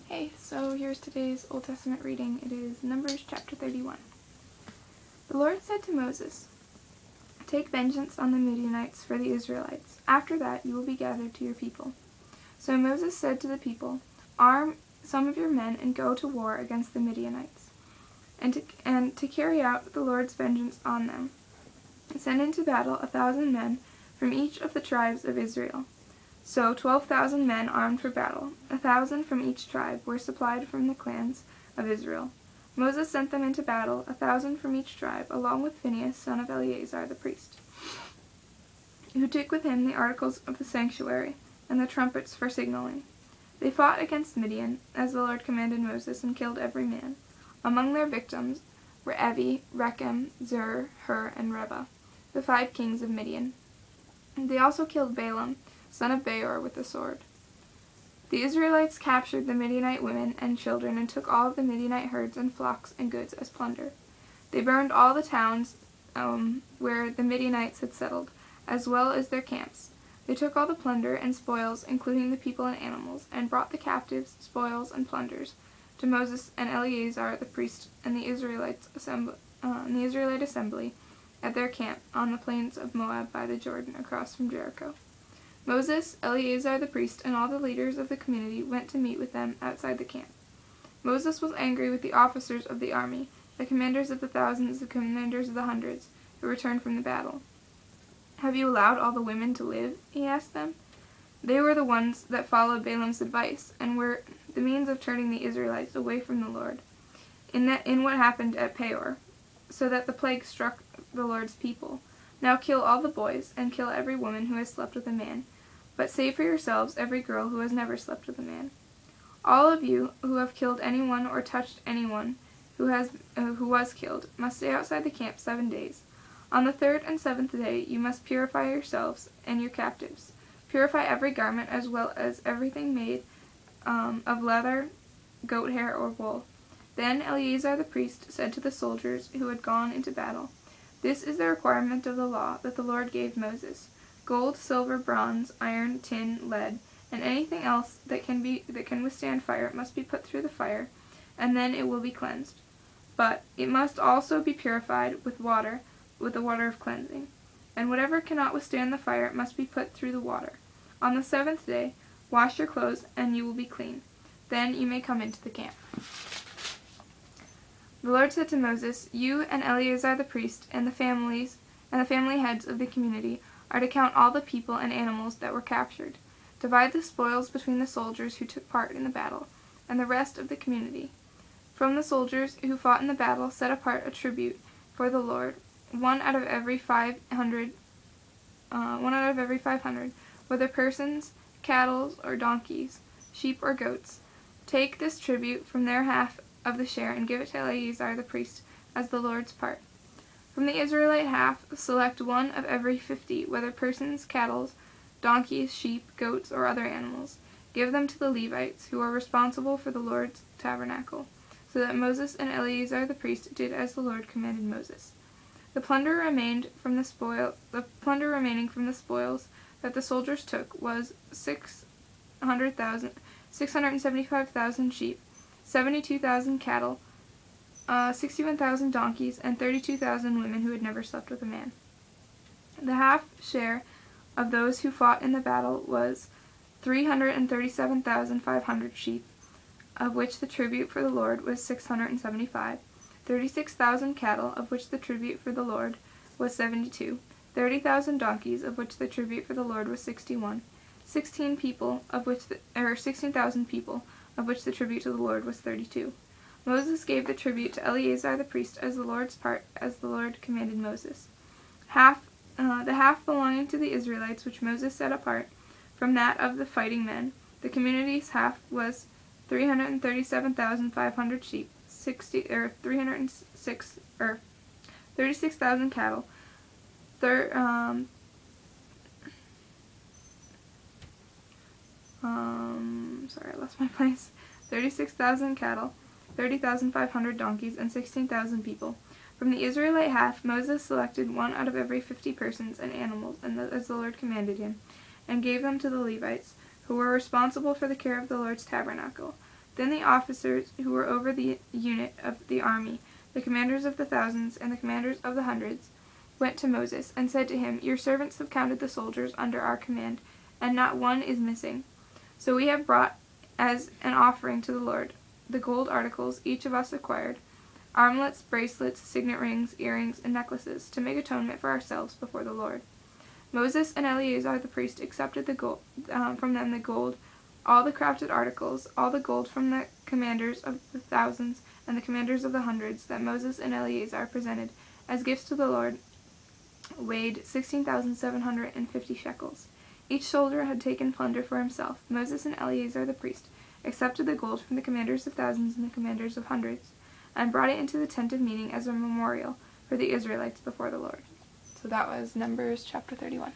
Hey, so here's today's Old Testament reading. It is Numbers chapter 31. The Lord said to Moses, "Take vengeance on the Midianites for the Israelites. After that you will be gathered to your people." So Moses said to the people, "Arm some of your men and go to war against the Midianites, and to carry out the Lord's vengeance on them. Send into battle 1,000 men from each of the tribes of Israel." So 12,000 men armed for battle, 1,000 from each tribe, were supplied from the clans of Israel. Moses sent them into battle, 1,000 from each tribe, along with Phinehas, son of Eleazar the priest, who took with him the articles of the sanctuary and the trumpets for signaling. They fought against Midian, as the Lord commanded Moses, and killed every man. Among their victims were Evi, Rechem, Zur, Hur, and Reba, the 5 kings of Midian. They also killed Balaam, son of Beor, with the sword. The Israelites captured the Midianite women and children and took all of the Midianite herds and flocks and goods as plunder. They burned all the towns where the Midianites had settled, as well as their camps. They took all the plunder and spoils, including the people and animals, and brought the captives, spoils, and plunders to Moses and Eleazar the priest and the Israelite assembly at their camp on the plains of Moab by the Jordan across from Jericho. Moses, Eleazar the priest, and all the leaders of the community went to meet with them outside the camp. Moses was angry with the officers of the army, the commanders of the thousands, the commanders of the hundreds, who returned from the battle. "Have you allowed all the women to live?" he asked them. They were the ones that followed Balaam's advice, and were the means of turning the Israelites away from the Lord, in what happened at Peor, so that the plague struck the Lord's people. Now kill all the boys, and kill every woman who has slept with a man, but save for yourselves every girl who has never slept with a man. All of you who have killed anyone or touched anyone who was killed must stay outside the camp 7 days. On the 3rd and 7th day you must purify yourselves and your captives. Purify every garment as well as everything made of leather, goat hair, or wool." Then Eleazar the priest said to the soldiers who had gone into battle, "This is the requirement of the law that the Lord gave Moses. Gold, silver, bronze, iron, tin, lead, and anything else that can withstand fire must be put through the fire, and then it will be cleansed. But it must also be purified with the water of cleansing. And whatever cannot withstand the fire must be put through the water. On the 7th day, wash your clothes, and you will be clean. Then you may come into the camp." The Lord said to Moses, "You and Eleazar the priest and the family heads of the community are to count all the people and animals that were captured. Divide the spoils between the soldiers who took part in the battle and the rest of the community. From the soldiers who fought in the battle, set apart a tribute for the Lord, one out of every 500, whether persons, cattle, or donkeys, sheep, or goats. Take this tribute from their half of the share and give it to Eleazar the priest as the Lord's part. From the Israelite half, select one of every 50, whether persons, cattle, donkeys, sheep, goats, or other animals. Give them to the Levites, who are responsible for the Lord's tabernacle." So that Moses and Eleazar the priest did as the Lord commanded Moses. The plunder remaining from the spoils that the soldiers took was 675,000 sheep, 72,000 cattle, 61,000 donkeys, and 32,000 women who had never slept with a man. The half share of those who fought in the battle was 337,500 sheep, of which the tribute for the Lord was 675, 36,000 cattle, of which the tribute for the Lord was 72, 30,000 donkeys, of which the tribute for the Lord was 61, 16,000 people, of which the tribute to the Lord was 32. Moses gave the tribute to Eleazar the priest as the Lord's part, as the Lord commanded Moses. The half belonging to the Israelites, which Moses set apart from that of the fighting men, the community's half, was 337,500 sheep, 36,000 cattle, 36,000 cattle, 30,500 donkeys, and 16,000 people. From the Israelite half, Moses selected one out of every 50 persons and animals, as the Lord commanded him, and gave them to the Levites, who were responsible for the care of the Lord's tabernacle. Then the officers who were over the unit of the army, the commanders of the thousands and the commanders of the hundreds, went to Moses and said to him, "Your servants have counted the soldiers under our command, and not one is missing. So we have brought as an offering to the Lord the gold articles each of us acquired, armlets, bracelets, signet rings, earrings, and necklaces, to make atonement for ourselves before the Lord." Moses and Eleazar the priest accepted the gold, from them the gold, all the crafted articles, all the gold from the commanders of the thousands and the commanders of the hundreds that Moses and Eleazar presented as gifts to the Lord, weighed 16,750 shekels. Each soldier had taken plunder for himself. Moses and Eleazar the priest accepted the gold from the commanders of thousands and the commanders of hundreds, and brought it into the tent of meeting as a memorial for the Israelites before the Lord. So that was Numbers chapter 31.